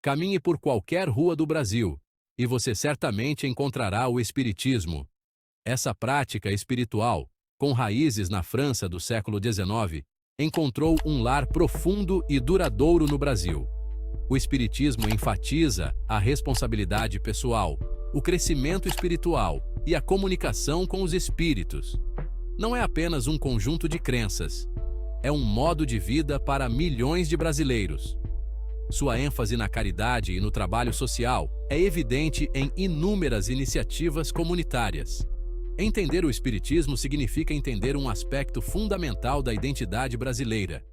Caminhe por qualquer rua do Brasil, e você certamente encontrará o Espiritismo. Essa prática espiritual, com raízes na França do século XIX, encontrou um lar profundo e duradouro no Brasil. O Espiritismo enfatiza a responsabilidade pessoal, o crescimento espiritual e a comunicação com os espíritos. Não é apenas um conjunto de crenças, é um modo de vida para milhões de brasileiros. Sua ênfase na caridade e no trabalho social é evidente em inúmeras iniciativas comunitárias. Entender o Espiritismo significa entender um aspecto fundamental da identidade brasileira.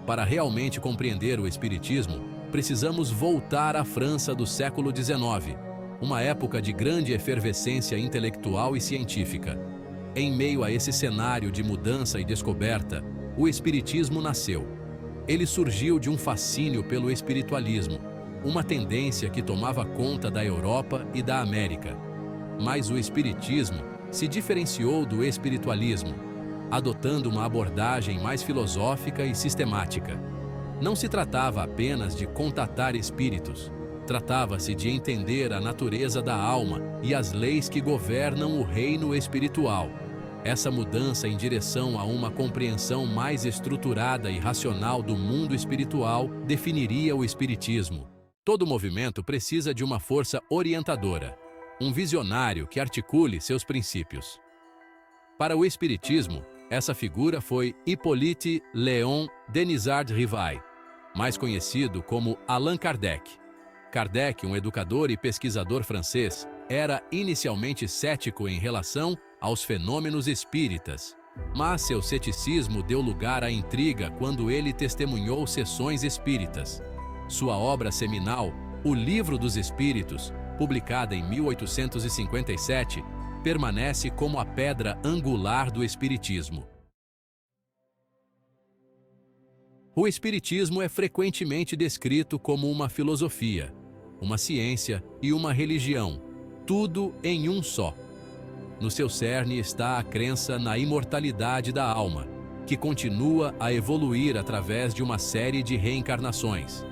Para realmente compreender o Espiritismo, precisamos voltar à França do século XIX, uma época de grande efervescência intelectual e científica. Em meio a esse cenário de mudança e descoberta, o Espiritismo nasceu. Ele surgiu de um fascínio pelo espiritualismo, uma tendência que tomava conta da Europa e da América. Mas o Espiritismo se diferenciou do espiritualismo, adotando uma abordagem mais filosófica e sistemática. Não se tratava apenas de contatar espíritos, tratava-se de entender a natureza da alma e as leis que governam o reino espiritual. Essa mudança em direção a uma compreensão mais estruturada e racional do mundo espiritual definiria o Espiritismo. Todo movimento precisa de uma força orientadora, um visionário que articule seus princípios. Para o Espiritismo, essa figura foi Hippolyte Léon Denisard Rivail, mais conhecido como Allan Kardec. Kardec, um educador e pesquisador francês, era inicialmente cético em relação aos fenômenos espíritas, mas seu ceticismo deu lugar à intriga quando ele testemunhou sessões espíritas. Sua obra seminal, O Livro dos Espíritos, publicada em 1857, permanece como a pedra angular do Espiritismo. O Espiritismo é frequentemente descrito como uma filosofia, uma ciência e uma religião, tudo em um só. No seu cerne está a crença na imortalidade da alma, que continua a evoluir através de uma série de reencarnações.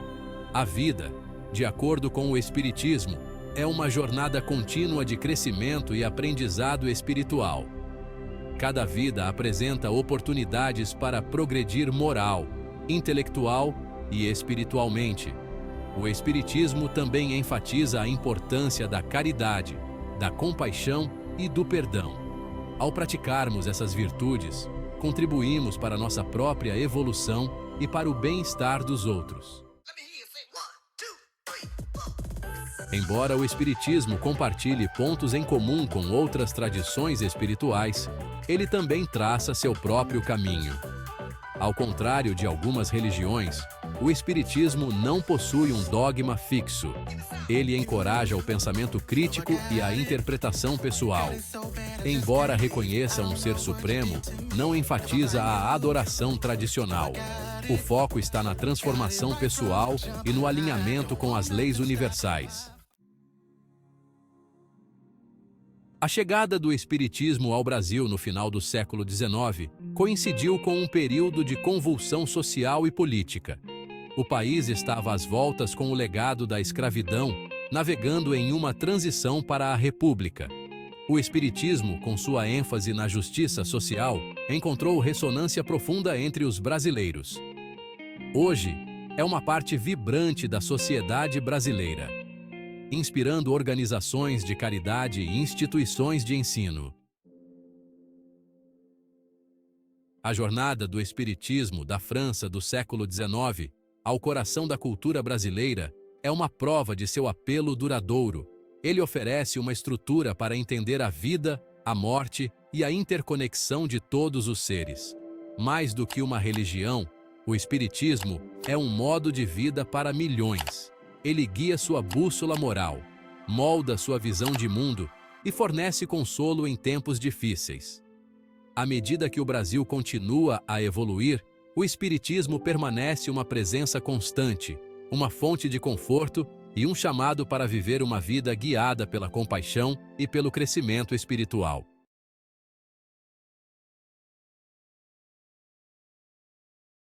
A vida, de acordo com o Espiritismo, é uma jornada contínua de crescimento e aprendizado espiritual. Cada vida apresenta oportunidades para progredir moral, intelectual e espiritualmente. O Espiritismo também enfatiza a importância da caridade, da compaixão e do perdão. Ao praticarmos essas virtudes, contribuímos para nossa própria evolução e para o bem-estar dos outros. Embora o Espiritismo compartilhe pontos em comum com outras tradições espirituais, ele também traça seu próprio caminho. Ao contrário de algumas religiões, o Espiritismo não possui um dogma fixo. Ele encoraja o pensamento crítico e a interpretação pessoal. Embora reconheça um ser supremo, não enfatiza a adoração tradicional. O foco está na transformação pessoal e no alinhamento com as leis universais. A chegada do Espiritismo ao Brasil no final do século XIX coincidiu com um período de convulsão social e política. O país estava às voltas com o legado da escravidão, navegando em uma transição para a República. O Espiritismo, com sua ênfase na justiça social, encontrou ressonância profunda entre os brasileiros. Hoje, é uma parte vibrante da sociedade brasileira, inspirando organizações de caridade e instituições de ensino. A jornada do Espiritismo da França do século XIX ao coração da cultura brasileira é uma prova de seu apelo duradouro. Ele oferece uma estrutura para entender a vida, a morte e a interconexão de todos os seres. Mais do que uma religião, o Espiritismo é um modo de vida para milhões. Ele guia sua bússola moral, molda sua visão de mundo e fornece consolo em tempos difíceis. À medida que o Brasil continua a evoluir, o Espiritismo permanece uma presença constante, uma fonte de conforto e um chamado para viver uma vida guiada pela compaixão e pelo crescimento espiritual.